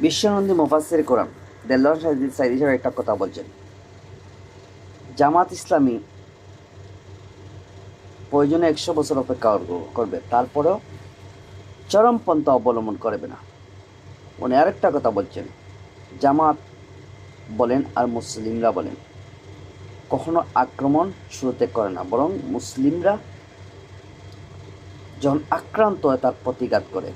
বিশ্বনন্দী মুফাসসির কোরআন দেলোয়ার সাইদি সাহেব একটা কথা বলছেন, জামাত ইসলামী প্রয়োজনে 100 বছর অপেক্ষা করবে, তারপরেও চরমপন্থা অবলম্বন করবে না। উনি আরেকটা কথা বলছেন, জামাত বলেন আর মুসলিমরা বলেন কখনো আক্রমণ শুরুতে করে না, বরং মুসলিমরা যখন আক্রান্ত হয় তার প্রতিঘাত করে।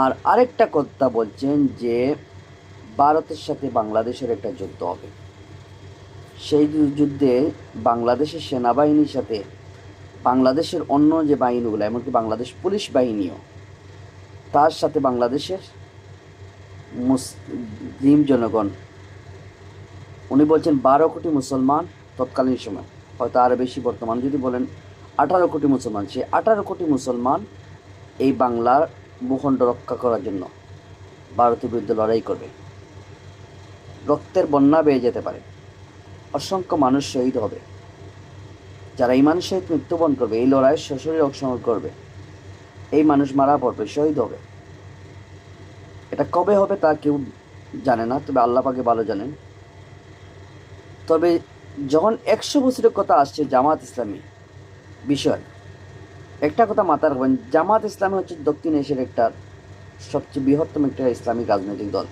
আর আরেকটা কথা বলছেন যে ভারতের সাথে বাংলাদেশের একটা যুদ্ধ হবে, সেই যুদ্ধে বাংলাদেশের সেনাবাহিনীর সাথে বাংলাদেশের অন্য যে বাহিনীগুলো, এমনকি বাংলাদেশ পুলিশ বাহিনীও, তার সাথে বাংলাদেশের মুসলিম জনগণ, উনি বলছেন 12 কোটি মুসলমান তৎকালীন সময়, হয়তো আরও বেশি, বর্তমান যদি বলেন 18 কোটি মুসলমান, সে 18 কোটি মুসলমান এই বাংলার ভূখণ্ড রক্ষা করার জন্য ভারতের বিরুদ্ধে লড়াই করবে। রক্তের বন্যা বেয়ে যেতে পারে, অসংখ্য মানুষ শহীদ হবে, যারা ইমানের সহিত মৃত্যুবরণ করবে, এই লড়াইয়ে সশরীরে অংশগ্রহণ করবে, এই মানুষ মারা পড়বে, শহীদ হবে। এটা কবে হবে তা কেউ জানে না, তবে আল্লাহ পাকে ভালো জানেন। তবে যখন 100 বছরের কথা আসছে জামাত ইসলামী বিষয়, একটা কথা মাথায় রাখবেন, জামাত ইসলামী হচ্ছে দক্ষিণ এশিয়ার একটা সবচেয়ে বৃহত্তম একটা ইসলামিক রাজনৈতিক দল।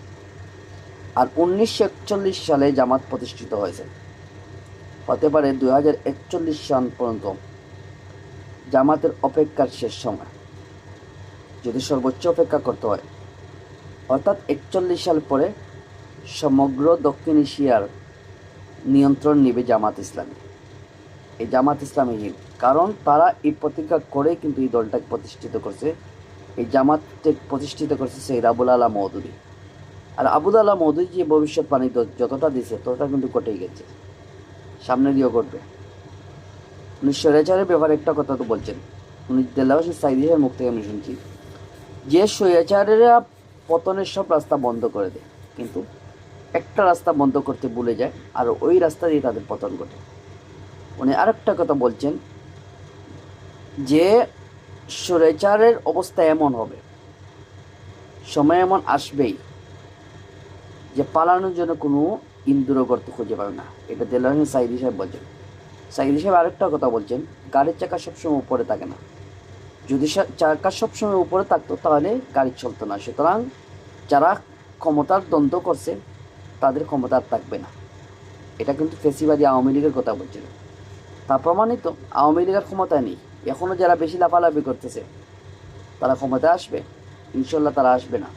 আর 1941 সালে জামাত প্রতিষ্ঠিত হয়েছে, হতে পারে 2041 সাল পর্যন্ত জামাতের অপেক্ষার শেষ সময়, যদি সর্বোচ্চ অপেক্ষা করতে হয়, অর্থাৎ 41 সাল পরে সমগ্র দক্ষিণ এশিয়ার নিয়ন্ত্রণ নেবে জামাত ইসলামী। এই জামাত ইসলামী, কারণ তারা এই প্রতিজ্ঞা করে কিন্তু এই দলটাকে প্রতিষ্ঠিত করছে, এই জামাতকে প্রতিষ্ঠিত করছে সেই আবুল আলা মওদুদি। আর আবুল আলা মওদুদি যে ভবিষ্যৎবাণী যতটা দিয়েছে ততটা কিন্তু ঘটেই গেছে, সামনে দিয়েও ঘটবে। উনি স্বৈরাচারের ব্যাপারে একটা কথা তো বলছেন, উনি দেলোয়ার সাইদি সাহেবের মুখ থেকে আমি শুনছি যে স্বৈরাচারেরা পতনের সব রাস্তা বন্ধ করে দেয়, কিন্তু একটা রাস্তা বন্ধ করতে ভুলে যায়, আর ওই রাস্তা দিয়ে তাদের পতন ঘটে। উনি আরেকটা কথা বলছেন যে স্বৈরাচারের অবস্থা এমন হবে, সময় এমন আসবেই যে পালানোর জন্য কোনো ইন্দুর গর্ত খুঁজে পাবে না। এটা দেলোয়ার সাইদি সাহেব বলছেন। সাইদি সাহেব আরেকটা কথা বলছেন, গাড়ির চাকা সবসময় উপরে থাকে না, যদি চাকা সবসময় উপরে থাকতো তাহলে গাড়ি চলতো না। সুতরাং যারা ক্ষমতার দ্বন্দ্ব করছে তাদের ক্ষমতা আর থাকবে না। এটা কিন্তু ফেসিবাদী আওয়ামী লীগের কথা বলছিল, তা প্রমাণিত। আওয়ামী লীগের ক্ষমতায় নেই, এখনও যারা বেশি লাফালাফি করতেছে তারা ক্ষমতায় আসবে, ইনশাল্লাহ তারা আসবে না।